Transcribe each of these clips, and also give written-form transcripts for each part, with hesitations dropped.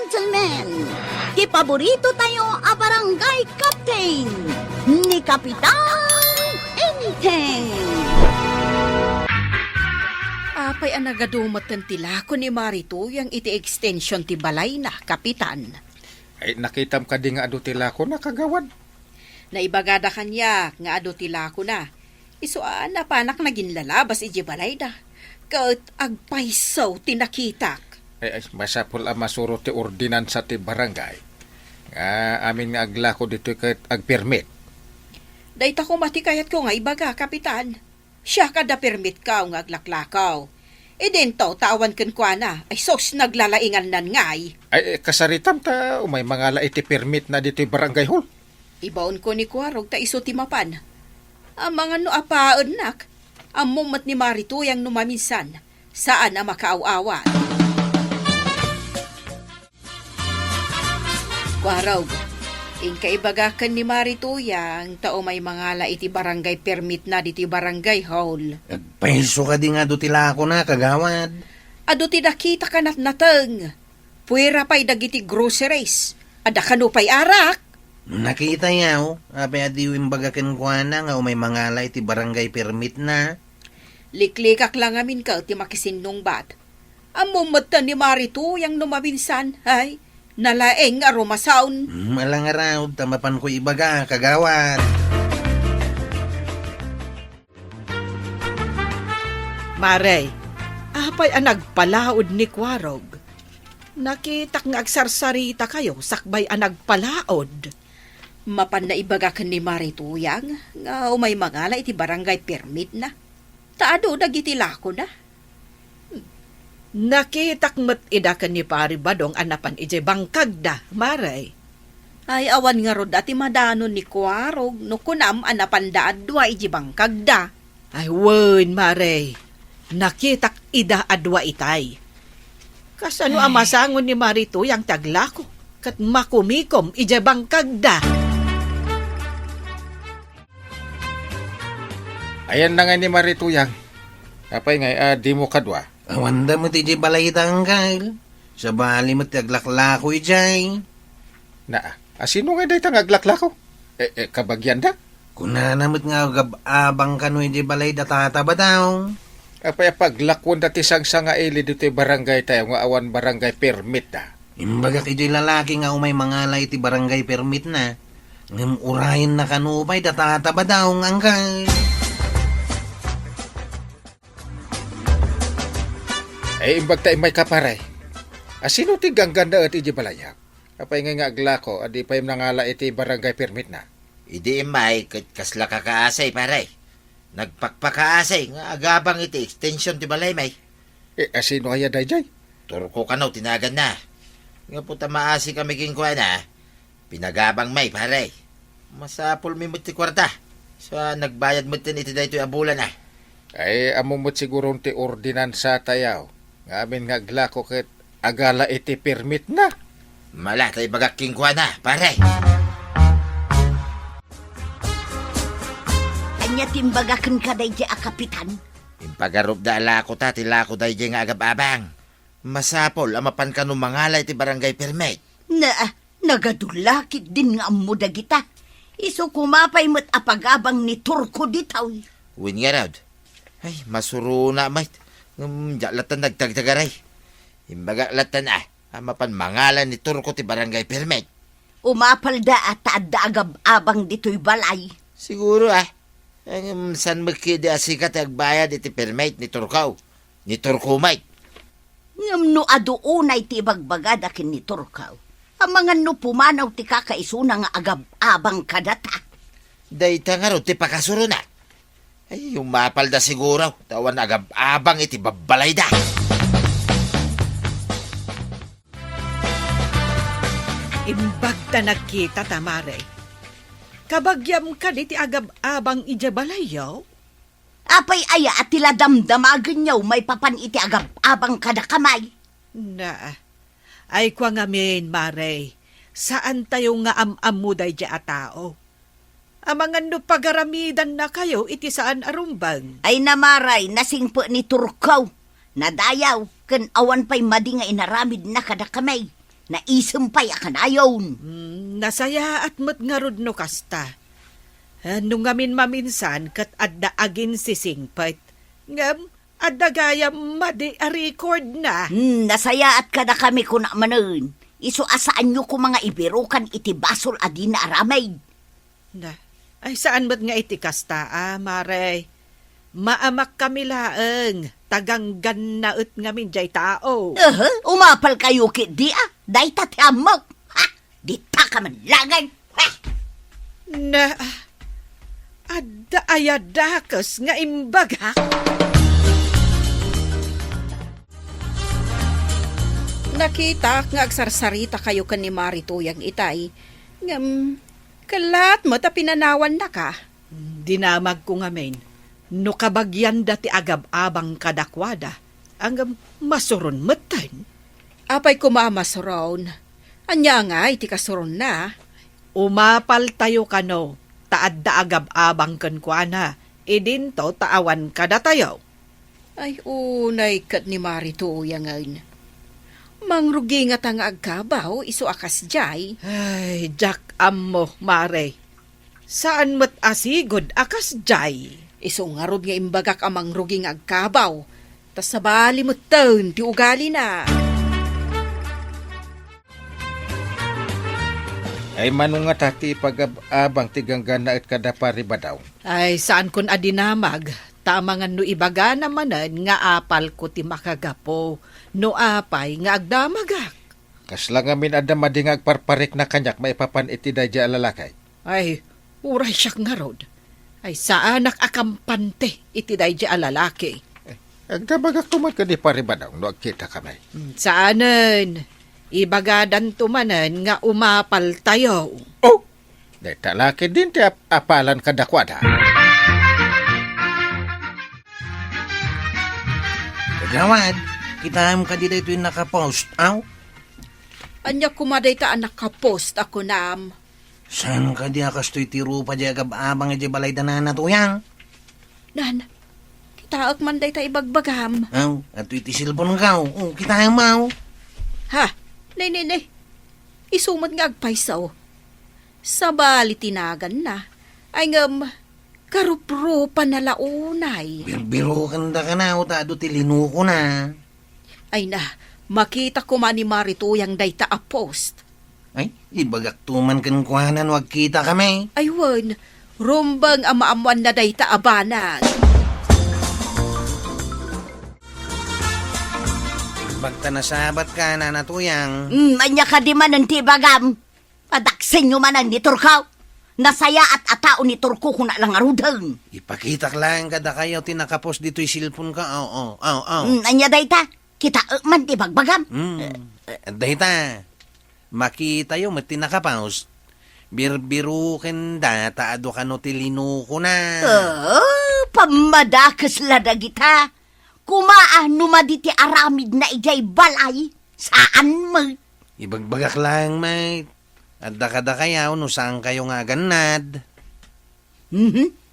gentlemen, ti paborito tayo a barangay captain ni Kapitan Enteng. Apay ang nagadumat ng tilako ni Marito yang iti extension ti balay na, Kapitan. Ay nakitam ka di nga adu tila ko nakagawad. Naibagada kanya nga ado tilako na. Isuan na panak naging lalabas iji balay na. Kaut agpaisaw tinakitak. Ay masapol ang masuro ti ordinansa ti barangay. Nga amin nga aglako dito kat agpermit. Dayta ko matikayat ko nga ibaga, Kapitan. Siya kada permit ka nga aglaklakaw. E dento, tawan ken kwa na, ay sos naglalaingan nan ngay. Ay kasaritam ta umay mga iti permit na dito barangay hall. Ibaon ko ni Kuwarog ta iso timapan. Ang mga no apaon nak, ang mumat ni Marito yang numaminsan, saan na makaaw-awan. Kuwarog, inkaibaga ni Marito yang tao may mangala iti barangay permit na diti barangay hall. Paiso ka di nga do tila ako na, kagawad. Ado ti nakita ka natnateng. Puwera pa'y dagiti groceries. Ada ka no pa'y arak. Nakita yaw, ape adiwing bagakin ko na nga umay mangala iti barangay permit na. Liklikak lang amin ka ti makisinong bat. Ang mumatan ni Marito yang numabinsan, ay, nalaeng aromasaun. Malang araw, tamapan ko ibaga, kagawad. Maray, apay ang nagpalaod ni Kuwarog. Nakitak nga agsarsarita kayo, sakbay ang nagpalaod. Mapan na ibaga ka ni Marito yang, nga umay mangala iti barangay permit na. Taado dagiti lako na. Nakitak met ida ka ni Pari Badong anapan ije bangkag da, Maray. Ay awan nga rod ati madano ni Kuwarog, no kunam anapan da adwa ije bangkag da. Ay wen, Maray. Nakitak ida adwa itay. Kasano amasangon ni Marito yang taglako, kat makumikom ije bangkag da. Ayan na nga ni Marituyang. Apay nga di mo kadwa. Awanda mo ti balay tanggal. Sa bali mo ti aglaklako ijay. Na, asino nga day tang aglaklako? Kabagyan da? Kunanamot nga abang kano iti balay datataba daw. Apay paglakon dati sang ili dito barangay tayo nga awan barangay permit da. Imbaga iti lalaki nga umay mangalay iti barangay permit na. Ngam urahin na kanupay datataba daw angkal. Ay imbag tayo may kaparay. Asino ti gangganda at iji balayak? Apay nga aglako, adi pa yung nangala iti barangay permit na. Idi may kasla kakaasay paray. Nagpakpakaasay nga agabang iti extension ti balay may. Asino kaya dayjay? Turko ka no, tinagan na. Nga puta maasi kami kingkuha na. Pinagabang may paray. Masapol mi mo ti kwarta. Sa nagbayad mo tin iti dayto abulan na. Ay amumot siguro ti ordinansa tayaw. Nga amin nga aglako ket agala iti permit na. Mala tayo bagak kingkuha na, paray. Anya timbagakan ka dayjay a Kapitan. Impagarup da alako ta, tilako dayjay nga agab-abang. Masapol, amapan ka nung mangalay ti barangay permit. Nagadulakit din nga amo dagita. Iso kumapay mo't apagabang ni Turko ditaw. Win nga raud. Ay, masuro na, mate. Latan nagtagtagaray. Imbaga latan amapan mangalan ni Turko ti barangay permit. Umapal da at agab-abang dito'y balay. Siguro san magkidi asikat agbayad iti permit ni Turkaw. Ni Turko, mate. Ngam no aduunay ti bagbagad akin ni Turkaw. Ang mga no pumanaw ti kakaisuna nga agab-abang kadata. Dayta nga ro ti pakasuro na. Ay, umapal da siguro. Tawan agab-abang iti babalay da. Imbag ta nagkita, Tamare. Kabagyam ka di ti agab-abang ijabalayaw? Apay aya at tila damdamagan yaw may papan iti agab-abang kada kamay. Na, ay kwa ngamin, Mare. Saan tayo nga am-amuday di a tao? Amangan no pagaramidan na kayo iti saan arumbang. Ay namaray, nasingpo ni Turkaw. Nadayaw, kan awan pa'y madi nga inaramid na kada kamay. Naisumpay akanayon. Nasaya at mat nga rod no kasta. Nung ngamin maminsan kat adda agin si singpet. Ngam, adda gaya madi a record na. Nasaya at kada kami ko na manon. Iso asaan nyo ko mga ibirukan iti basol adi na aramay. Na, ay saan mat nga iti kasta, Mare? Maamak kami laeng. Taganggan na ut ngamin jay tao. Umapal kayo kit di Day tatyamok. Ha? Di ta ka man langay. Ha? Na, adda ayadakas nga imbaga. Nakita nga agsarsarita kayo kan ni Marituyang itay. Ngam, kalat mo ta pinanawan na ka. Dinamag ko nga men. No kabagyan dati agab-abang kadakwada. Ang masuron matan. Apay kumamasuron. Anya nga iti kasuron na. Umapal tayo kano. Taad da agab-abang kankwana. Idinto taawan kada tayo. Ay unay kat ni Marituyang ngayon. Mangrugi nga tang agkabaw, iso akas jay. Ay, Jack ammo, Mare. Saan mat asigod akas jay? Iso nga rod nga imbagak amang rugi nga agkabaw. Tas sabali mo taon, ti ugali na. Ay manong nga tati pag-abang tiganggana at kadapari ba daw? Ay, saan kun adinamag? Tamangan no ibaga namanan nga apal ko ti makagapo. No apay nga agdamagak. Kaslang amin ada madingag parparik na kanyak maipapan iti dadya alalakay. Ay, uray siyak nga rod. Ay, saanak akampante iti dadya alalaki. Agdamagak tuman ka di pari ba daw no agkita kami. Saanan, ibagadan tumanan nga umapal tayo. Oh! Day talaki din ti apalan kadakwada. Kagawad, kita mo ka di dito yung nakapost, aw? Anya kumaday ta anak kapost ako nam. Saan ka di akas to'y tiro pa di agab-abang di balay na tuyang? Nan, kita man day ta ibagbagam. Aw, at to'y tisilpon ka, kita mo, aw. Ha, nay. Isumad nga agpaysaw. Sabali tinagan na. Ay ngam, karupro pa na launay. Birbiro kanda ka na, tado tilino ko na. Ay na, makita ko man ni Marituyang dayta a post. Ay, ibagak tuman kan kuhanan, wag kita kami. Aywan, rumbang amaamuan na dayta abanag. Bagta na sabat ka na natuyang. Anya ka di man ang tibagam. Padaksin nyo man ang niturkaw. Nasaya at atao ni Turko kung nalang arudang. Ipakitak lang kada kayo tinakapos dito'y silpon ka. Aw. Anya dayta, kita man di bagbagam. Dahita, makita yung matinakapaus. Birbirukin da, taado ka no tilino ko na. Pamadakas ladagita. Kumaan numaditi aramid na ijay balay. Saan mo? Ibagbagak lang, mate. At dakada kayaw no saan kayo nga ganad.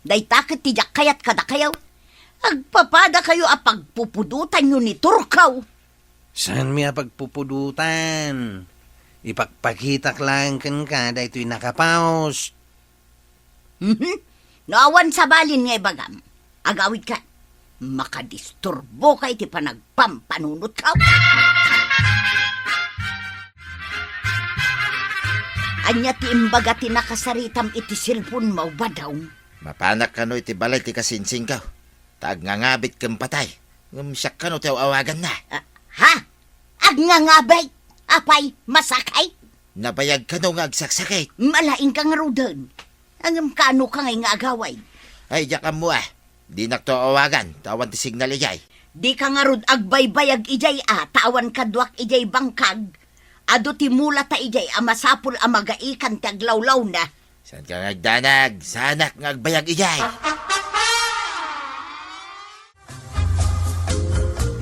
Dayta kat tijak kayat kada kayaw. Agpapada kayo apagpupudutan nyo ni Turkaw. Saan miya pagpupudutan? Ipagpakitak lang kan ka, da ito'y nakapaus. Naawan sa balin nga ibagam. Agawid ka. Makadisturbo ka iti panagpampanunot ka. Anya ti imbaga ti nakasaritam iti silpon mo ba daw? Mapanak ka no iti balay ti kasinsing ka. Taag nga ngabit kang patay. Ngumsyak ka no ti awagan na. Ha? Ag nga ngabay? Apay, masakay? Nabayag ka no nga agsaksakay. Malaing kang rudan. Ang kano ka ngay nga agaway. Ay, yakam mo Di nakto awagan. Tawan ti signal ijay. Di ka nga rud agbaybayag ijay tawan kadwak ijay bangkag. Ado ti mula ta ijay masapul magaikan ti aglawlaw na. San ka ngagdanag? Sanak ngagbayag ijay.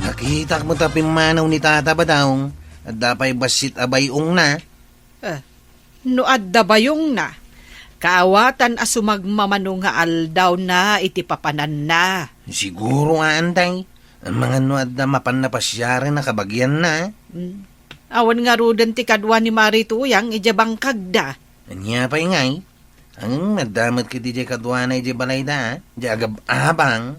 Nakita mo tapim manaw ni tata ba daw? At dapay basit abayong na. No adda bayong na. Kaawatan asumagmamano nga aldaw na iti papanan na. Siguro nga antay. Ang mga no adda mapan na pasyari na kabagyan na. Awan nga rudan ti kadwa ni Marituyang ije bangkagda. Anya pa ingay. Ang nadamat ki di kadwana ije balayda, di agab-abang.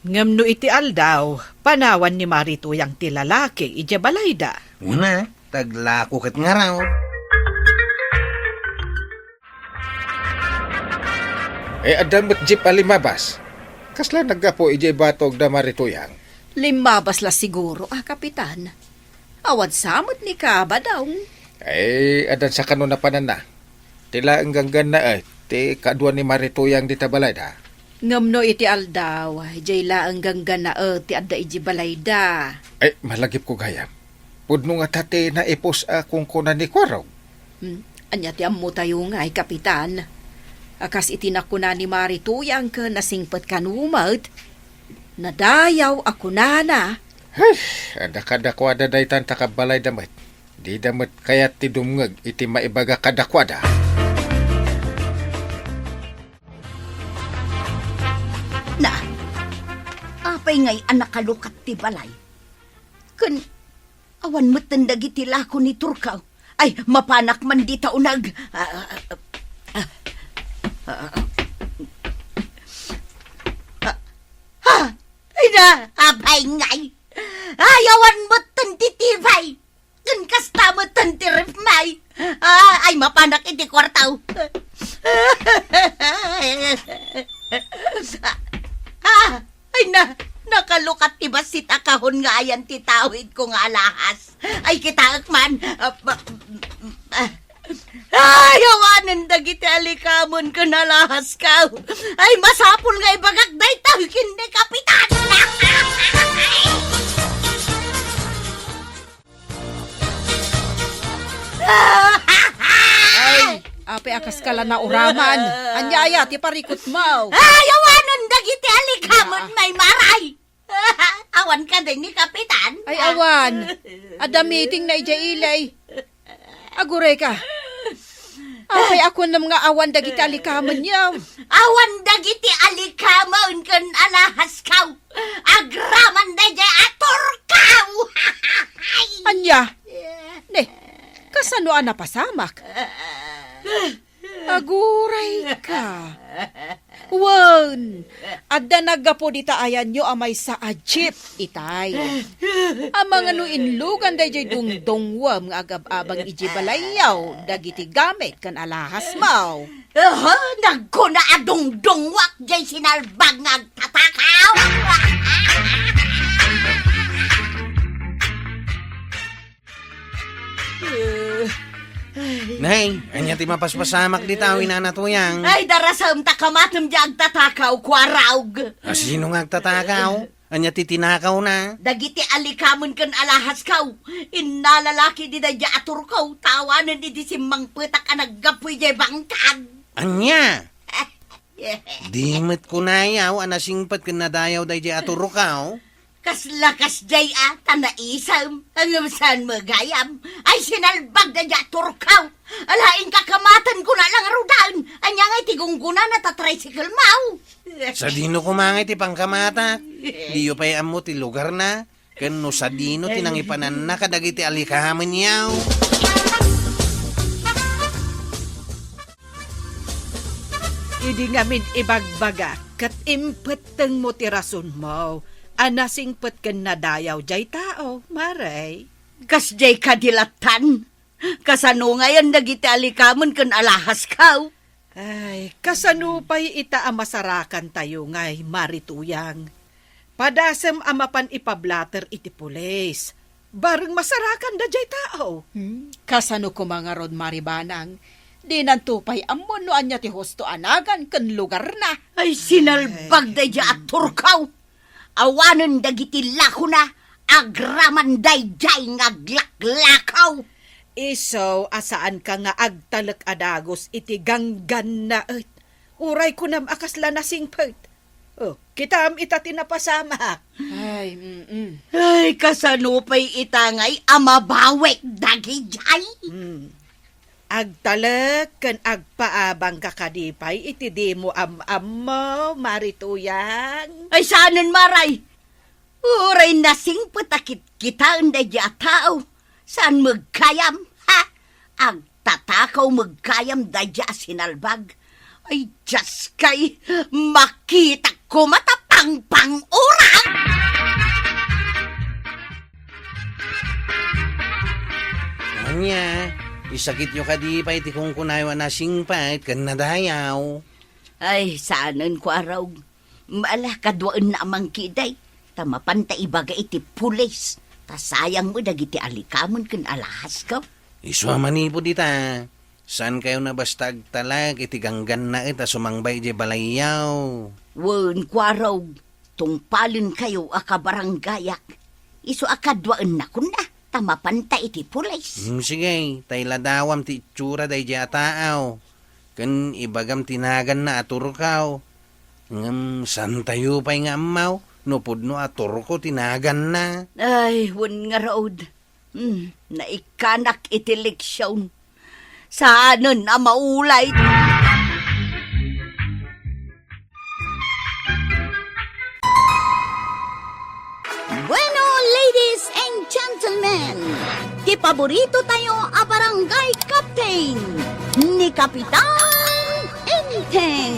Ngam no iti aldaw, panawan ni Marituyang ti lalaki ije balayda. Una, taglako kat nga raw. Adamot jeep alimabas. Kasla naggapo ije batog da Marituyang. Limabas la siguro, kapitan. Awad samot ni Kaba daw. Adan sa kanuna panana. Tila ang ganggan na ti kadwa ni Marituyang di tabalayda. Ngam no iti aldaw, ije la ang ganggan na ti adda ije balayda. Malagip ko gayam. Pudno nga tate na ipos akong kunan ni Kwaraw. Anya ti ammo tayo nga kapitan. Akas itinakuna ni Marituyang ka nasingpat kanumat. Nadayaw ako na. Ada kadakwada day tan takabalay damat. Di damat kaya ti dumngeg iti maibaga kadakwada. Na, apay ngay anak kalukat ti balay. Kun, awan matandag iti lako ni Turkaw. Ay, mapanak man di taunag. Ay na, apay ngay. Ayawan mo tantitibay. Kun kasta mo tantiripmay. Ay, mapanak iti kwartaw. Ay na, nakalukat ti basit akahon nga ayan ti tawid ko nga alahas. Ay kitaak man. Ay, awanan dagiti alikamon ka nalahas ka. Ay, masapul nga ibagak day tawid ni kapitan. Ay, ape akas kala na uraman. Anyaya, ti parikot mo. Ay, awanan dagiti alikamon may maray. Awan ka din ni kapitan. Ay, awan. Ada meeting na ija ilay. Agure ka. Ape ako nam nga awan dagiti alikaman niya. Awan dagiti alikamon kan alahas kaw. Agraman na dya ator kaw. Anya. Ne, kasano ana pasamak? Aguray ka. Wan, adda naggapo dita ayan nyo amay sa ajip, itay. Amang ano inlugan day jay dungdungwam nga agab-abang ijibalayaw, dagiti gamit kan alahas mau. Nagkuna adong-dongwak jay sinalbag nga agtatakaw. Nay, anya ti mapaspasamak di tao inanatuyang. Ay, darasam takamatam jay agtatakaw, kwarawg. Sino nga agtatakaw? Anya ti tinakaw na. Dagiti alikamon kan alahas kaw. Inalalaki di na dya atur kaw. Tawanan di simang petak ka naggapoy jay bangkag. Anya? Dimit ko na yaw, anasingpat ka nadayaw day di aturukaw. Kaslakas jay tanaisam. Ang saan magayam. Ay sinalbag na dya atur kaw. Alain kakamatan ko na lang arudan. Anya ngay tigungguna na tatricycle mau. Sa dino kumangay ti pangkamata. Diyo pa'y amo ti lugar na. Kano sa dino tinangipanan na kadagiti alikahaman yaw. Idi ngamin ibagbaga, kat impeteng mo ti rason mo. Anasingpet kan nadayaw jay tao, maray. Kas jay kadilatan. Kasano ngayon dagiti alikamon kan alahas kaw. Ay, kasanupay ita amasarakan tayo ngay Marituyang. Padasem amapan ipablater iti pulis. Bareng masarakan da jay tao. Kasano ko mga rod maribanang, di nantupay amon no anya ti hosto anagan kan lugar na. Ay sinalbag da dya at turkaw. Awanan dagiti lako na. Agraman day jay ngaglaklakaw. Iso, asaan ka nga agtalak adagos iti ganggan na et. Uray ko nam akasla na singpert. Oh, kitam ita tinapasamak. Ay, Ay, kasanupay itangay amabawek dagi jay. Agtalak kan agpaabang kakadipay iti di mo mo, Marituyang. Ay saanan maray. Uray nasing patakit kita ang dadya tao. Saan magkayam, ha? Ang tatakaw magkayam dadya sinalbag. Ay, Diyos kay, makita ko matapang pang-urang! Anya, isakit nyo kadi pa iti kung kunayo na singpait kan nadayaw. Ay, saanan ko araw. Maala kadwaan na amang kiday. Tamapan ta ibaga iti pulis. Tasayang mo dagiti alikamon kan alahas ka. Iswa manipo dita. San kayo na bastag talag iti ganggan na ita sumangbay di balayaw. Wen ko araw. Tungpalin kayo akabaranggayak. Iso akadwaan na kun na. Tamapan ta iti pulis. Sige, tay ladawam ti itsura day di ataaw. Kan ibagam tinagan na aturkaw. San tayo pa'y nga amaw. Nupod no aturko tinagan na. Ay, wen nga raod. Naikanak iti leksyon. Saanan na maulay. Bueno, ladies and gentlemen, ti paborito tayo a barangay captain ni Kapitan Enteng.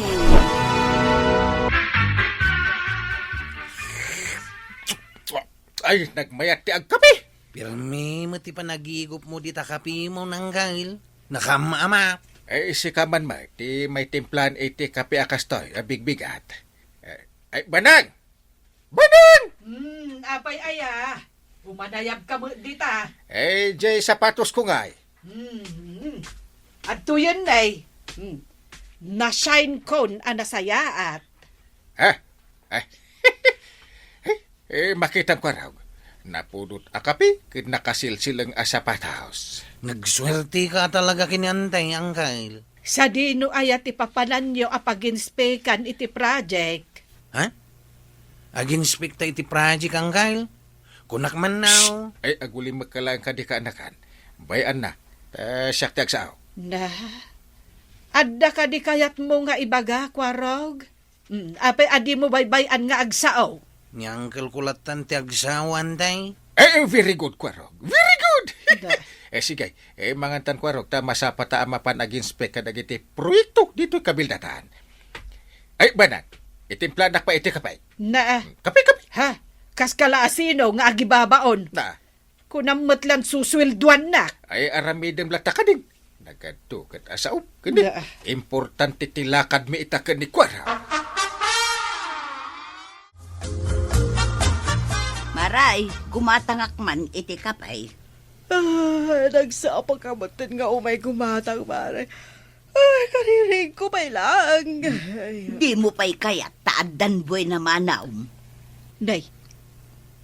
Ay, nagmayat ti agkapi. Pirmi mo ti panagigop mo di takapi mo ng gail. Nakamaama. Ay, si kaman ma, ti may timplan iti kapi akastoy, bigbigat. Ay, banang! Banang! Apay aya. Umanayab ka mo dita. Eh, jay sapatos ko nga. At tuyan nay. Na-shine cone anasayaat. Ha? Ay, makita ko raw. Napudot akapi, kin nakasilsilang sapatos. Nagswerte ka talaga kinantay, Angkail. Sa dino ayat ipapanan nyo apaginspekan iti project. Ha? Aginspect ta iti project, Angkail? Kunak man now. Ay, aguli magkalaan ka di ka anakan. Bayan na. Siyak tiag sao. Na, adda ka di kayat mo nga ibaga, kwarog. Apay adi mo baybayan nga agsao. Ni Uncle Kulatan ti agsawan tay. Very good, Kwarog. Very good! Da. Sige. Mangantan, Kwarog, ta masapata amapan aginspect ka dagiti proyekto dito kabildataan. Ay, banang. Itimplanak pa iti kapay. Na, Kapi. ha? Kas kalaasino nga agibabaon. Na. Kunam matlan suswelduan na. Ay, aramidem lata ka din. Nagado kat asaop. Kundi, Da. importante tilakad mi itakan ni Kwarog. Maray, gumatangak man iti kapay. Nagsapa ka matan nga umay gumatang, mare. Ay, karirig ko pa lang. Di mo pa'y kaya taadan buhay na manaom. Nay,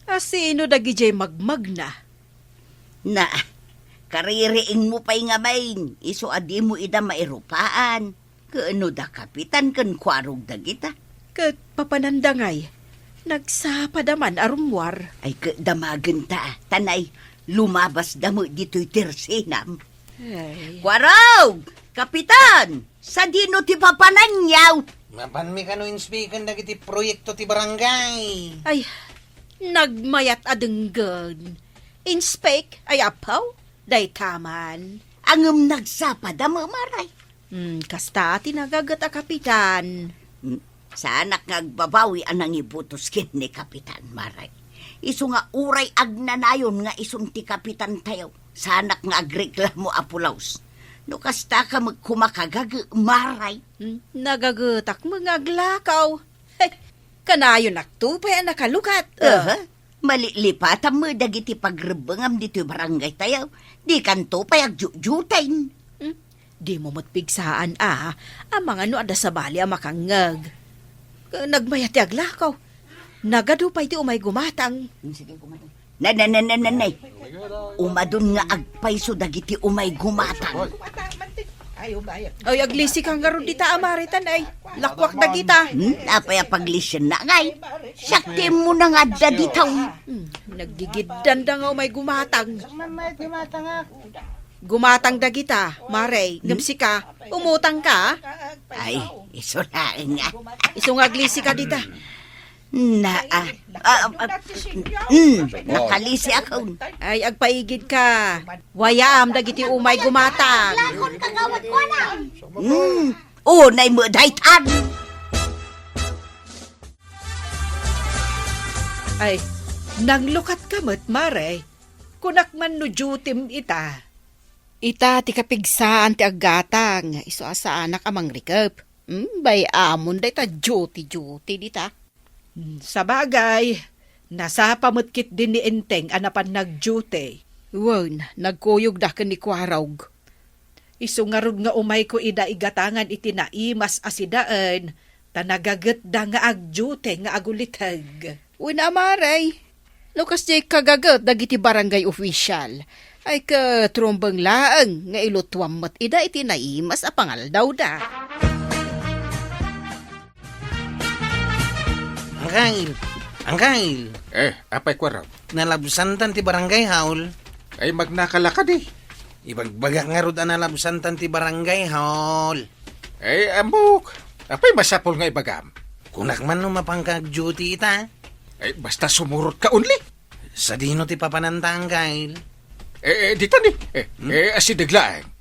asino dagi jay magmag na? Na, kaririing mo pa'y nga main. Iso adi mo ida mairupaan. Kaano da kapitan kan kwarog da kita. Kat papanandangay, nagsapa daman arumwar. Ay damagan ta. Tanay, lumabas damo dito'y tersinam. Ay, Kwarog! Kapitan! Sa dino ti papananyaw! Mapan mi kano inspikan dagiti proyekto ti barangay. ay, nagmayat adenggan. Inspect ay apaw, day taman. Angam nagsapa damo maray. Kasta tinagagat a kapitan. Sa anak ngagbabawi anang ibutos kin ni Kapitan Maray. Isu nga uray agnanayon nga isum ti Kapitan tayo. Sa anak nga agreklamo apulaws. No kasta ka magkumakagag Maray. Nagagatak mga aglakaw. Hey, kanayo naktupay ang nakalukat. Malilipatan mo dagiti pagrebengam dito barangay tayo. Di kanto pay agjujutain. Di mo matpigsaan ang mga no ada sa bali ang makangag. Nagmayat ti aglakaw. Nagadupay ti umay gumatang. Sige, kumain. Nanay. Umadun nga agpayso dagiti umay gumatang. Ay, aglisi kang garo dita amaritan ay. Lakwak na kita. Apay paglisyon na ngay. Sakti mo na nga da ditaw. Nagdigiddan da nga umay gumatang. Gumatang da kita, Maray. Ngamsi ka, umutang ka. Ay, iso na nga. Isong aglisi ka dita. Nakalisi ako. Ay, agpaigid ka. Wayam, dagiti umay gumatag. Lakon kagawad ko na. Unay mo daytan. Ay, nanglukat ka mo't, Mare. Kunak man no jutim ita. Ita ti kapigsaan ti aggatang. Iso asa anak amang rikap. Bay amon day ta duty dita. Sa bagay, nasa pamutkit din ni Enteng anapan nag-duty. Wan, nagkuyog da ka ni Kwarog. Isungarod nga umay ko ida igatangan iti naimas asidaan, ta nagagat da nga ag-duty nga agulitag. Una maray, lukas jay kagagat dagiti barangay official. Ay ka trombang laang nga ilutwam mat ida iti naimas a pangal daw da. Angkail, Apay kwaraw? nalabsantan ti barangay haul. Ay magnakalakad eh. Ibagbagak nga rod nalabsantan ti barangay haul. Ay amok. Apay masapol nga ibagam. Kunak man no mapangkag-duty ita. Ay basta sumurot ka unli. Sa dino ti papananta, Angkail. Dito ni. Asidaglaang.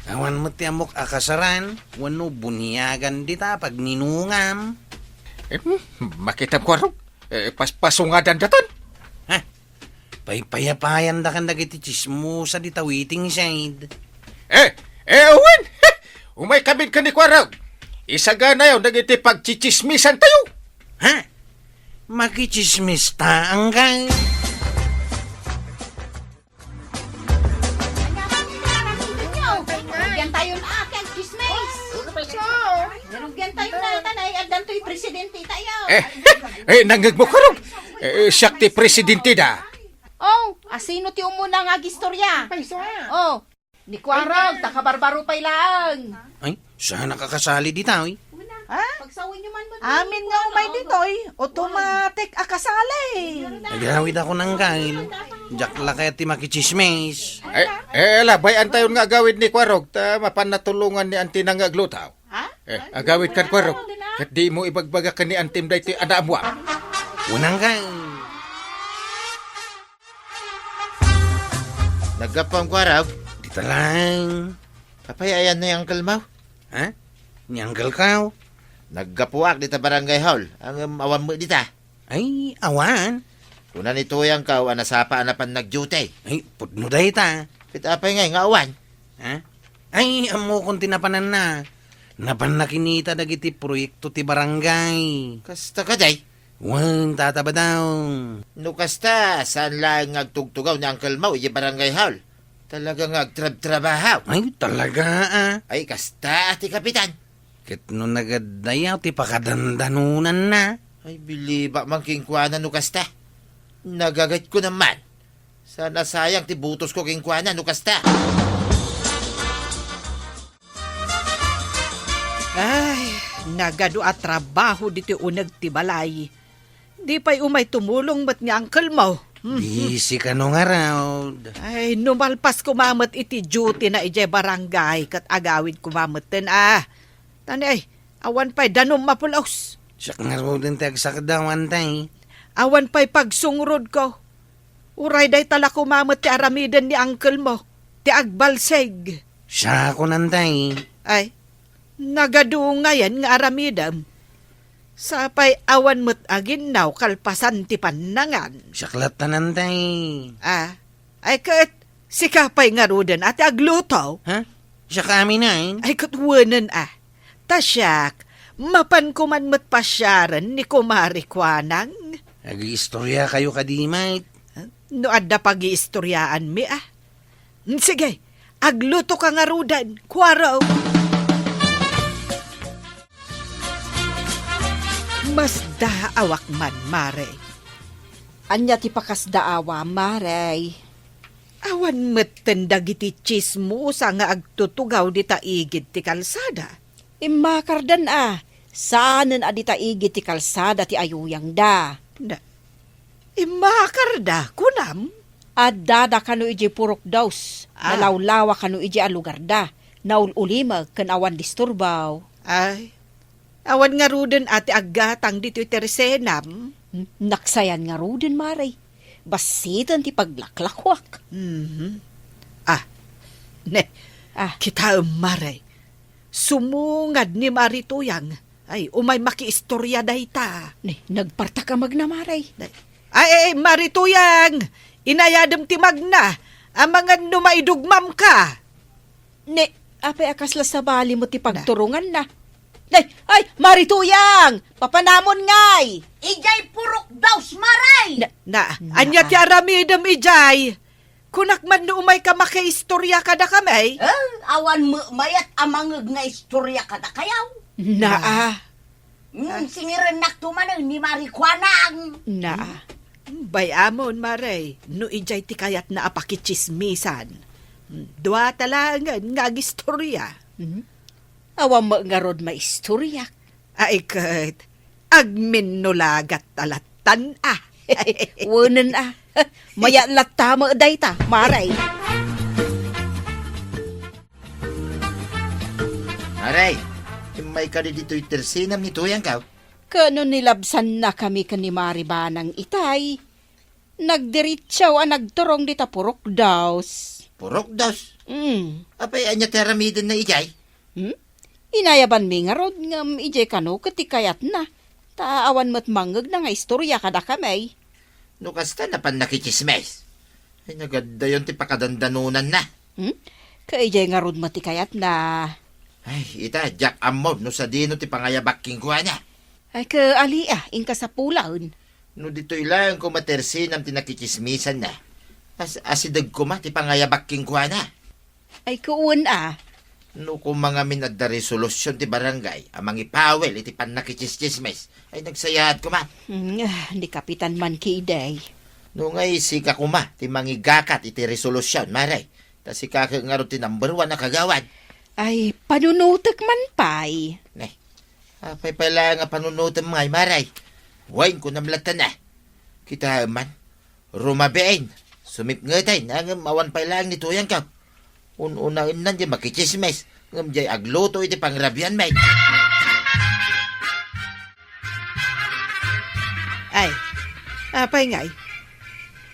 Awan mo ti amok akasaran, wano bunyagan dita pag ninungam. Makitam kwaraw. Paspasungadan datan. Ha? Paypayapayan da kan dagiti chismosa di tawiting side. Owen! Umay kabit ka ni kwaraw. Isaga na yun, nagiti pagchichismisan tayo. Ha? Makichismis ta, Angkail. Yan tayo na akin, chismis. Yan tayo na tanay, adan to'y presidente tayo. Nangag mo kwaraw. Siyak ti presidente da. Oh, asino ti umuna nga gistorya? Oh, ni Kwarog, takabarbaro pay lang. Ay, saan nakakasali dita, oy? Ha? Pagsawin nyo man mo. Amin nga umay ditoy, automatic akasalay. Nagawid ako ng Angkail. Jakla kaya ti makichismis. Labay antayon nga agawid ni Kwarog, ta mapanatulungan ni Auntie nang aglutaw. Ha? Agawid kan Kwarog, kat di mo ibagbaga ka ni Antim da ito anaamwa. Unang Angkail. Nagapang kwaraw. Dita lang. Papayayan na yung uncle mo. Ha? Nyanggal ka. Naggapuak dita barangay hall. Ang awan mo dita. Ay, awan. Kuna nito yung kaw, anasapa anapan nag-duty. Ay, putno day ta. Pitapay nga, nga awan. Ha? Ay, amo kong tinapanan na. Napan na kinita dagiti proyekto ti barangay. Kasta ka day. Wan, tataba daw. No kasta, saan lang agtugtugaw ni uncle mo, iya barangay hall. Talagang agtrab-trabahaw. Ay, talaga ah. Ay, kasta, ati kapitan. Ket no nagadayaw ti pakadandanunan na. Ay, biliba man kingkwanan no kasta. Nagagat ko naman. Sana sayang ti butos ko kingkwanan no kasta. Ay, nagado at trabaho dito unag ti balay. Di pa'y umay tumulong mat ni uncle mo. Busy ka no nga raw. Ay, numalpas kumamat iti duty na ije barangay kat agawid kumamaten Tanay, awan pa'y danom mapulaos. Siyak nga raw din ti agsakdawan tay. Awan pa'y pagsungrod ko. Uray day tala kumamat ti aramidan ni uncle mo. Ti agbalseg. Siya ako nantay. Ay, nagadu ngayon nga aramidam. Sapay awan mo't aginaw kalpasan ti panangan. Siyaklat na nantay. Ay kat, sikapay nga rudan at agluto. Ha? Siya kami na eh. Ay katwanan Tasyak, mapan ko man mo't pasyaran ni Kumari Kwanang. Ag-istorya kayo kadimay. No adda pag-iistoryaan mi Sige, agluto ka nga rudan, Kwaraw. Mas daawak man, Mare. Anya ti pakas daawa, Mare. Awan metten dagiti chismo sa nga agtutugaw di taigid ti kalsada. Imakardan saanen adita igit ti kalsada ti ayuyang da. Imakarda, kunam? Adada kanu iji purok daws, nalawlawa kanu iji alugar da, naululimag kan awan disturbaw. Ay Awan nga ruden ati aggatang dito tersenam. Naksayan nga ro din, Maray. Basitan ti paglaklakwak. Ne, Ah. kita maray. Sumungad ni Marituyang. Ay, umay makiistorya dayta. Nagparta ka magna, Maray. Ay, Marituyang! Inayadam ti magna. Ang mga numaidugmam ka. Apay akasla sa bali mo ti pagturungan na. Ay, Marituyang! Papanamon ngay! Ijay purok daws, maray! Anya ti aramidam ijay. Kunak man no umay ka makiistorya ka da kamay. Awan mo mayat amangag nga istorya kada kayaw. Singiran naktuman ni Marikwanang. Bayamon, Maray. No ijay ti kayat na apakichismisan. Dua talangan nga gistorya. Awa mo nga rod maistorya. Ay, kat. Agmin no lagat talatan Wunan Maya latta mo dayta, Maray. Maray, may ka dito itersinam ni Tuyang ka. Kano nilabsan na kami ni Maribanang itay. Nagdiritsaw ang nagturong dita purok daws. Purok dos. Mm. Apay anya teramidin na ijay. Inayaban mi nga rod ngam ijay kano katikayat na. Taawan mo't mangag na nga istorya kada kamay. No kasta na pan nakichismes. Ay naganda yun ti pakadandanunan na. Kaijay nga rod matikayat na. Ay, ita, Jack Amod, no sa dino ti pangayabaking kuha na. Ay ka alia, inka sa pulaon. No dito ilang ko matersinam ti nakichismisan na. Asidag ko ma ti pangayabaking kuha na. Ay kuun No kung mga minadda resolusyon ti barangay, amang ipawel iti pan nakichismes, ay nagsayad ko ma. Di kapitan man kiday. No ngay sika ko ma, ti mangigakat iti resolusyon, maray. Ta si kaka nga ro ti number 1 na kagawad. Ay, panunutak man pay. Apay pala nga panunutan mga maray. Wain ko namlatan na. Kita man, rumabein. Sumip nga tayo, nangam awan pa lang ni Tuyang ka. Unain nan di makichismes. Ngam jay agluto iti pangrabian may. Ay, apay ngay.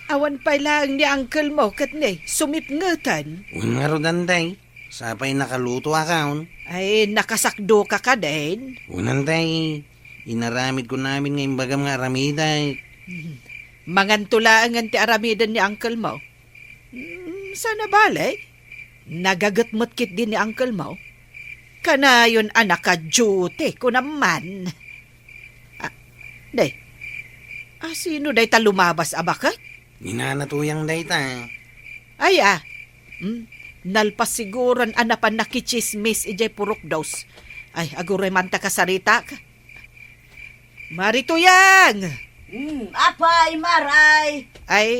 Awan pa lang ni uncle mo kat ni sumipngutan. Nga ro danday. Sapay nakaluto akaon. Ay, nakasakdo ka din. Unanday. Inaramid ko namin ngayong bagam nga aramiday. Mangantulaan ti aramidan ni uncle mo. Sana balay? Nagagat mo't-kit din ni uncle mo. Kanayon anak ka duty ko naman. Sino day ta lumabas abakat? Ninanatuyang day ta. Ay nalpas siguran anapan nakichismis ijay purok daws. Ay, aguray man ta kasarita ka. Marituyang! Apay, maray! Ay,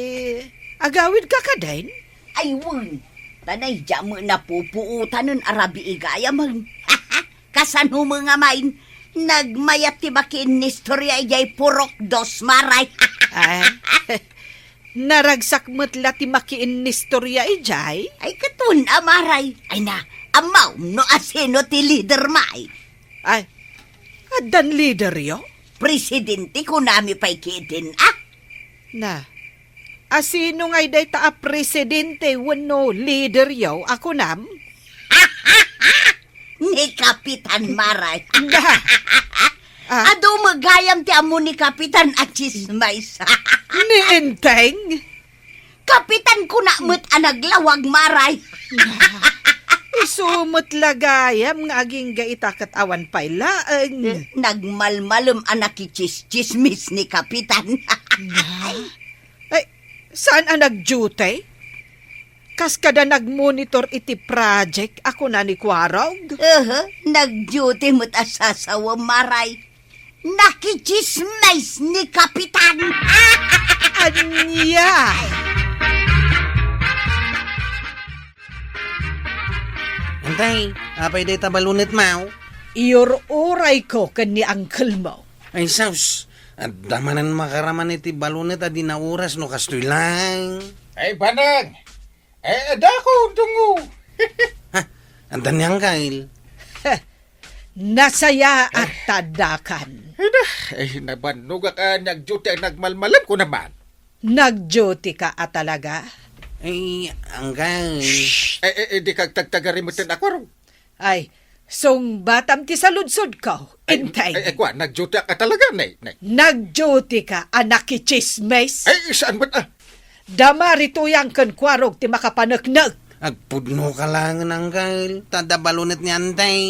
agawid ka ka din? Ay, wun. Tanay dya mo na pupuutan nun arabi igaya man. Kasano mga main, nagmayat ti bakin ni storya ijay purok dos maray. Ay, naragsak mo't lati makiin ni storya ijay? Ay, katun, amaray. Ay na, amaw, no asino ti leader may. Ay, adan leader yo? Presidente ko nami pa'y kitin, Asino ngay day ta a presidente wano leader yo? Ako nam? Ni Kapitan Maray. Ah. Ado magayam ti amo ni Kapitan at chismays. Ni Enteng? Kapitan ko na mo't anaglawag Maray. Isumot lagayam nga aging gaitakat awan pailaan. Nagmalmalom anak chismis ni Kapitan. Ay, saan ang nag-duty? Kas kada nag-monitor iti project, ako na ni Kwarog. Nag-duty mo't asasawa Maray. Nakichismis ni Kapitan. Anya! Antay, apay day tabalunit mau. Iyor-uray ko kani uncle mo. Ay saus, at damanan makaraman iti balunit at dinauras no kastoy lang. Ay, banang! Dako, tungo! Antan niyang kail. Nasaya at tadakan. Nabanog ka nagduty ang nagmalmalam ko naman. Nag-duty ka at talaga. Ay, angkal. Di kag tagtagarimutin ako ron. Ay, song batam ti saludsod ka. Intay. Kwa, nagduty ka talaga, nay. Nag-duty ka, anak ki chismes. Saan ba? Dama rito yang kwarog ti makapanagnag. Agpudno ka lang, angkal. Tadabalunat ni Antay.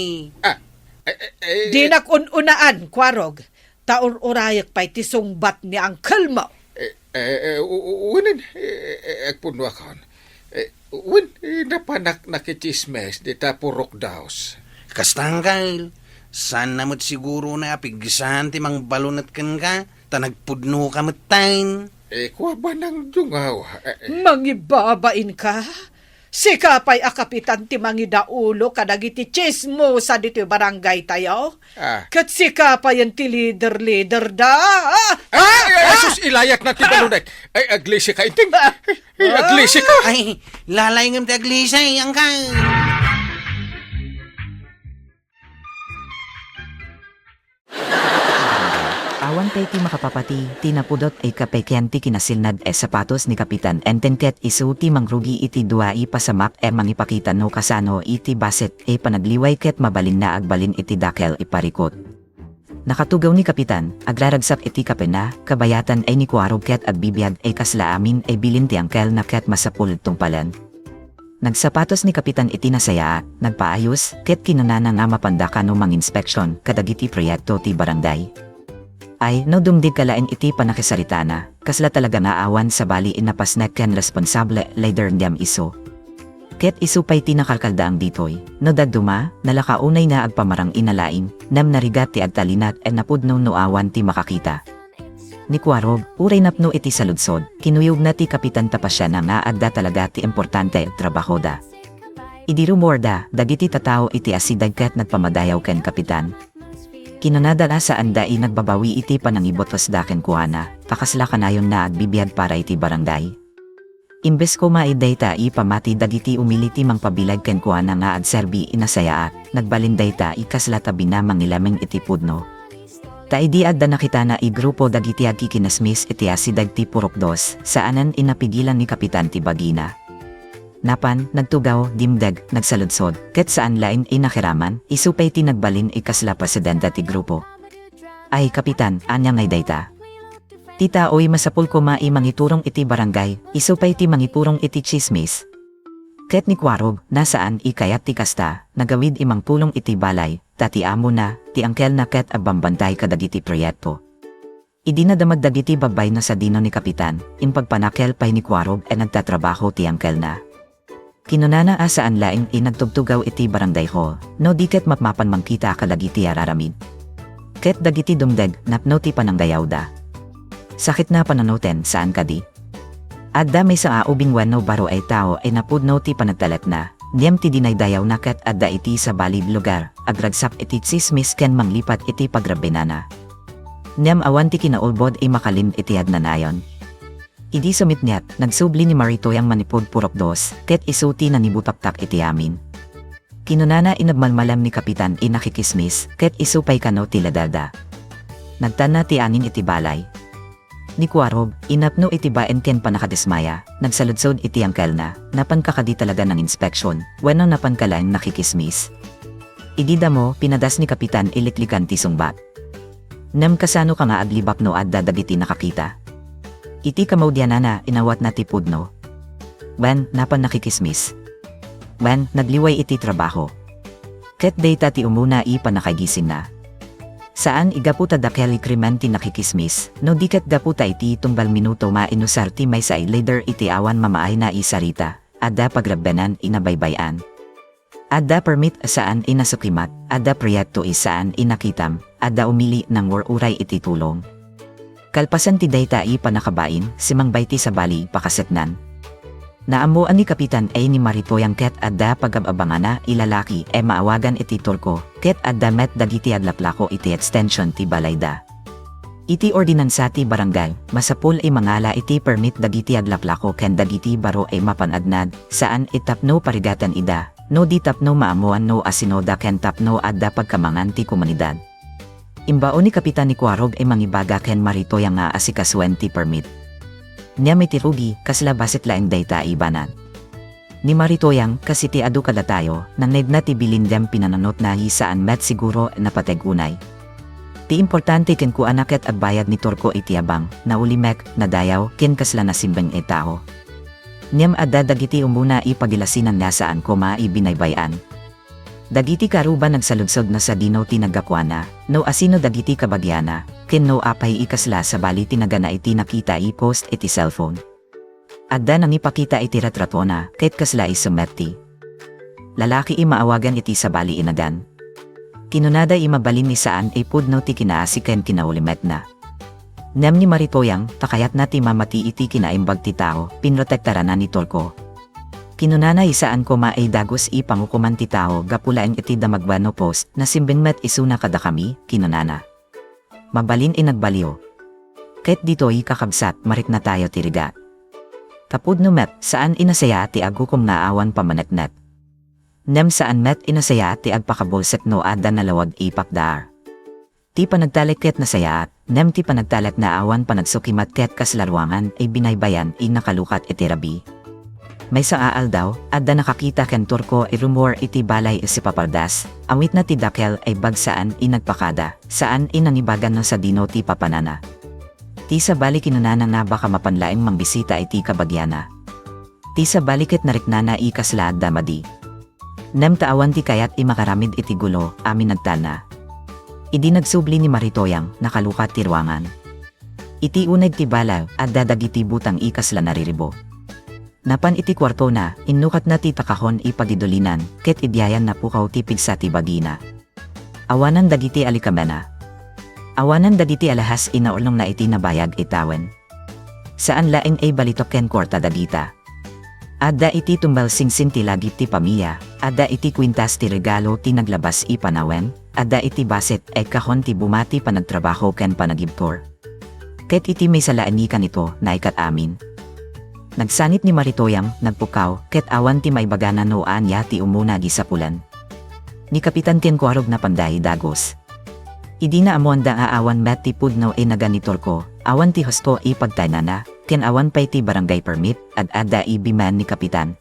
Di nakununaan, kwarog. Taur-urayak pa'y tisungbat ni Uncle mo. Uwinin, agpuno ako. Uwin, napanak nakichismes, di ta purok daos. Kastangkal, saan namot siguro na apigisan ti mang balunat kan ka, ta nagpudno ka matain. Kwa ba nang dungaw? Mangibabain ka? Sikapay akapitan ti mangidaulo kadagiti chismo sa dito barangay tayo. Kat sikapay ang ti leader da. Sus, ilayak na ti balunay. Aglisi ka iting. Aglisi ka. Ay, lalay ngam ti aglisay, angkal. Awan kay ti makapapati, tinapudot ay kapekyan ti kinasilnad sapatos ni Kapitan Entenket isu ti mangrugi iti duai pasamak mangipakita no kasano iti baset panagliway ket mabalin na agbalin iti dakel iparikot. Nakatugaw ni Kapitan, agraragsak iti kapena, kabayatan ay ni Kuarog ket agbibiyag kasla amin bilin ti angkel na ket masapul tungpalan. Nagsapatos ni Kapitan iti nasaya, nagpaayos, ket kinunana nga mapandaka no manginspeksyon kadagiti proyekto ti barangay. Ay, no dumdig kalain iti panakisaritana, kasla talaga naawan sa bali inapasnek ken responsable leader ndiyam iso. Ket iso pa'y tinakalkaldaang ditoy, no daduma, nalakaunay na agpamarang inalaing, nam narigat ti agtalinat napudno no awan ti makakita. Ni Kuarog, uray napno iti saludsod, kinuyog na ti Kapitan tapasya na nga agda talaga ti importante trabaho da. Idi rumorda, dagiti tatao iti asidag ket nagpamadayaw ken Kapitan. Kinunadala sa andai nagbabawi iti panangibot wasdaken kuana, pakasla kanayon na agbibiyag para iti barangay. Imbes ko maidayta ipamati dagiti umiliti mang pabilag ken kuana nga agserbi inasaya, nagbalindayta ikasla tabi na mangilameng iti pudno. Taidi adda nakita na grupo dagiti agi kinasmis iti asidag ti purokdos, saanan inapigilan ni Kapitan ti bagina. Napan, nagtugaw, dimdag, nagsaludsod, ket saan lain inakiraman, isupay ti nagbalin ikasla presidenta ti grupo. Ay Kapitan, anya ngay dayta. Tita oy masapul ko mangiturong iti barangay, isupay ti mangipurong iti chismis. Ket ni Kuarog, nasaan ikayat ti kasta, nagawid imang pulong iti balay, tati amo na, ti angkel na ket abambantay kadagiti proyekto. Idi na damagdagiti babay na sa dino ni Kapitan, impagpanakel pay ni Kuarog nagtatrabaho ti angkel na. Kinunana asaan laing nagtugtugaw iti barangay hall, no diket mapmapan mangkita kadagiti araramid. Ket dagiti dumdag, napno ti pananggayaw da. Sakit na pananoten saan kadi? Adda may sa aubing wano baro ay tao napudno ti panagtalat na, diyam ti dinaydayaw na ket adda iti sa balib lugar, agragsak iti tsismis ken manglipat iti pagrabinana. Niyam awan ti kinaulbod makalim iti adnanayon. Idi sumitnyat, nagsubli ni Marito yang manipod purokdos, ket isuti na nibutaktak iti amin. Kinunana inabmalmalam ni Kapitan nakikismis, ket isupay kano ti ladada. Nagtana ti anin iti balay. Ni Kuarog, inapno iti baen ken panakadismaya, nagsaludsod iti angkel na, napan kakadi talaga ng inspeksyon, wenno napan kalaing nakikismis. Idi damo, pinadas ni Kapitan iliklikan ti sungbat. Nam kasano ka nga aglibak no adda dagiti nakakita. Iti kamaudianana inawat na ti pudno. Ban, napan nakikismis. Ban, nagliway iti trabaho. Ket dayta ti umuna panakagising na. Saan igaputa dakel krimen ti nakikismis, no diket gaputa iti tumbal minuto mainusar ti may sa leader iti awan mamaay na isarita, adda pagrabbenan inabaybayan. Adda permit saan inasukimat, adda proyekto isaan inakitam, adda umili ng uray iti tulong. Kalpasan ti dayta panakabain, simang bayti sa bali pakasetnan. Naamuan ni Kapitan ni Marito yang ket adda pagababangana ilalaki maawagan iti turko, ket adda met dagiti adlaplako iti extension ti balayda. Iti ordinansa ti barangay, masapul mangala iti permit dagiti adlaplako ken dagiti baro mapanadnad, saan itapno parigatan ida, no di tapno maamuan no asinoda ken tapno adda pagkamangan ti komunidad. Imbao ni Kapitan ni Quarog ay mangibaga ken Maritoyang nga asikasuan ti permit. Niya may tirugi kasla basit laeng dayta ibanan. Ni Maritoyang kasi ti adu kada tayo nang need na ti bilindem pinananot na hisaan met siguro na pategunay. Ti importante ken ku anaket agbayad ni Torko itiabang na ulimek na dayaw ken kasla nasimbeng etaho. Niyam adda dagiti umuna ipagilasinan nasaan ko maibinaybayan. Dagiti karuba nagsaludsod na sa dino tinagakwana, no asino dagiti kabagyana, ken no apay ikasla sa bali tinagana iti nakita i-post iti cellphone. Adda nang ipakita iti retratona, kahit kasla isumetti. Lalaki imaawagan iti sa bali inagan. Kinunada imabalin ni saan ay pudno ti kinaasi ken kinaulimet na. Nem ni Maritoyang, takayat na ti mamati iti kinaimbag ti tao, pinrotektara na ni Torko. Kinunana isaan ko ay dagos ipangukuman ti tao gapulaeng iti damagbano post na simbingmet isuna kada kami, kinunana. Mabalin inagbaliw. Kahit dito kakabsat marik na tayo tiriga. Tapudno met saan inasaya ti agukom naawan pamanetnet. Nem saan met inasaya ti agpakabolset no adda nalawag ipakdar. Ti panagtaleket na sayaat, nem ti panagtalet na awan panagsukimat ket kaslarwangan ay binaybayan nakalukat iti rabi. May saal daw, adda nakakita ken Torko rumor iti balay si Papardas, awit na ti dakel ay bagsaan nagpakada, saan inangibagan no sa dino ti papanana. Ti sa bali kinunanang na baka mapanlaeng mangbisita iti kabagyana. Ti sa balikit nariknana ikasla adda madi. Nem taawan ti kayat makaramid iti gulo, amin nagtana. Idi nagsubli ni Maritoyang, nakalukat ti ruangan. Iti uneg ti balaw, adda dagiti butang ikasla nariribo. Napan iti kwarto na, inukat na ti takahon ipagidulinan, ket idyayan na pukaw ti pigsa ti bagina. Awanan dagiti alikamena. Awanan dagiti alahas inaulong na iti nabayag itawen. Saan laeng ay balitok ken kwarta dagita. Adda iti tumbal singsin ti lagip ti pamiya, adda iti kwintas ti regalo ti naglabas ipanawen, adda iti baset ay kahon ti bumati panagtrabaho ken panagibtor. Ket iti may salaani kanito na ikat amin. Nagsanit ni Maritoyang, nagpukaw, ket awan ti maibagana no anya ti umuna gisapulan. Ni Kapitan ken Quarog na panday dagos. Idi na amuanda aawan met ti pudno naganitor ko, awan ti hosto pagtaynana, ken awan pay ti barangay permit, adda ibiman ni Kapitan.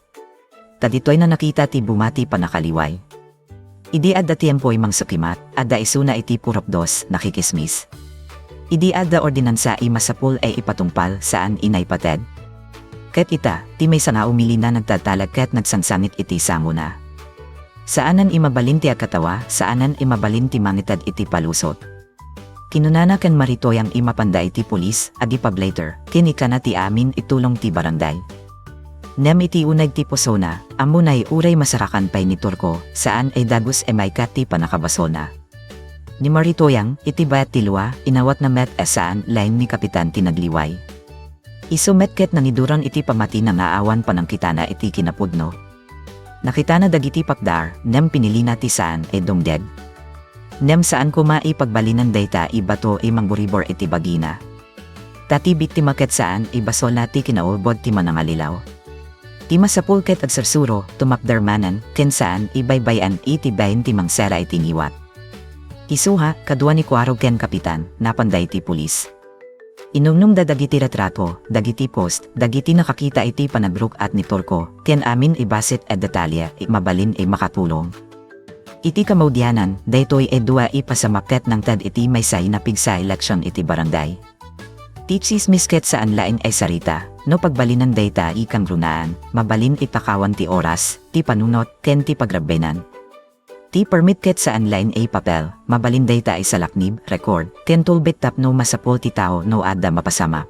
Taditoy na nakita ti bumati panakaliway. Idi adda tiempoy mangsukimat, adda isuna iti purokdos, nakikismis. Idi adda ordinansa masapul ay ipatungpal saan inaypated. Ket ita, ti may sana umili na nagtatalag ket nagsangsangit iti samuna. Saanan imabalin ti agkatawa, saanan imabalin ti mangitad iti palusot. Kinunana ken Maritoyang imapanda iti pulis, adi pablater, ken ikana ti amin itulong ti barangay. Nem iti uneg ti posona, amunay uray masarakan pay ni Torko, saan ay dagus maykat ti panakabasona. Ni Maritoyang, iti bayat ti luwa, inawat na met saan lain ni Kapitan tinagliway. Isumetket na niduran iti pamati na naawan panangkitana iti kinapudno. Nakita na dagiti pakdar, nem pinilina ti saan dongdeg. Nem saan ko maipagbalinan dayta ibato mangburibor iti bagina. Tati bit ti maket saan ibasol na ti kinaulbod ti manangalilaw. Ti masapul ket agsarsuro, tumapdarmanan, ken saan ibaybayan iti bayin ti mangsera iti ngiwat. Isuha, kadwa ni Quarog ken Kapitan, napanday ti pulis. Inumnum da dagiti retrato, dagiti post, dagiti nakakita iti panagruk at ni Torko, ken amin ibasit detalya, mabalin makatulong. Iti kamaudyanan, daytoy dua ipasamaket ng tad iti may say na pigsa election iti barangay. Tipsis misket saan laing ay sarita, no pagbalinan dayta ikang runaan, mabalin ipakawan ti oras, ti panunot, ken ti pagrabbenan. Ti permit ket saan lain papel, mabalin dayta ay salaknib, record, ken tulbit tapno masapol ti tao no adda mapasama.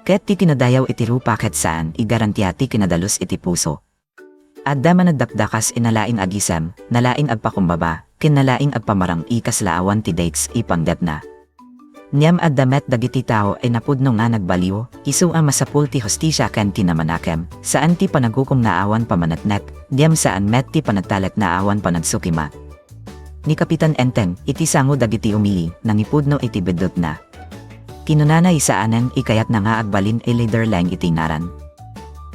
Ket ti kinadayaw iti rupa ket saan igarantiya ti kinadalos iti puso. Adda managdakdakas inalaing agisam, nalaing agpakumbaba, ken nalaing agpamarang ikaslaawan ti dates ipangdet na. Niyam adda met dagiti tao napudno nga nagbaliw, isu ang masapul ti hostisya ken tinamanakem, saan ti panagukom naawan pamanatnet, diyam saan met ti panagtalet naawan panagsukima. Ni Kapitan Enteng, iti sango dagiti umili, nangipudno iti bedot na. Kinunana isaanan ikayat na nga agbalin leader lang iti naran.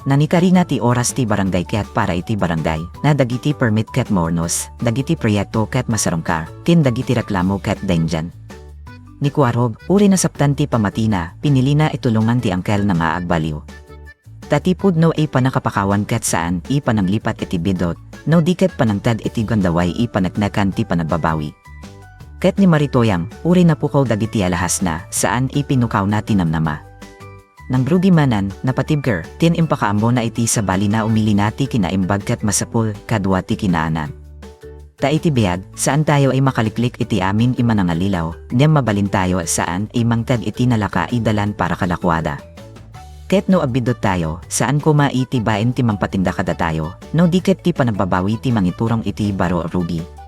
Nanikaringa ti oras ti barangay ket para iti barangay, na dagiti permit ket mornos, dagiti proyekto ket masarungkar, ken dagiti reklamo ket dengjan. Ni Kuarog, uri na saptan ti pamatina, pinili na itulungan ti angkel na nga agbaliw. Tatipod no ay panakapakawan ket saan, ipananglipat iti bidot, no di ket panangtad iti gandaway ipanagnakan ti panagbabawi. Ket ni Maritoyang, uri na pukaw dagiti alahas na, saan ipinukaw na tinamnama. Nang Rudy manan, napatibker, tin impakaambo na iti sa bali na umili nati kinaimbag ket masapul, kadwa ti kinaanan. Ta iti biyag, saan tayo ay makaliklik iti amin imanangalilaw, niyang mabalin tayo saan ay mangtad iti nalaka idalan para kalakwada. Ket no abidot tayo, saan ko maiti baen ti mangpatinda kada tayo, no di ket ti panagbabawi ti mangiturong iti baro Rudy.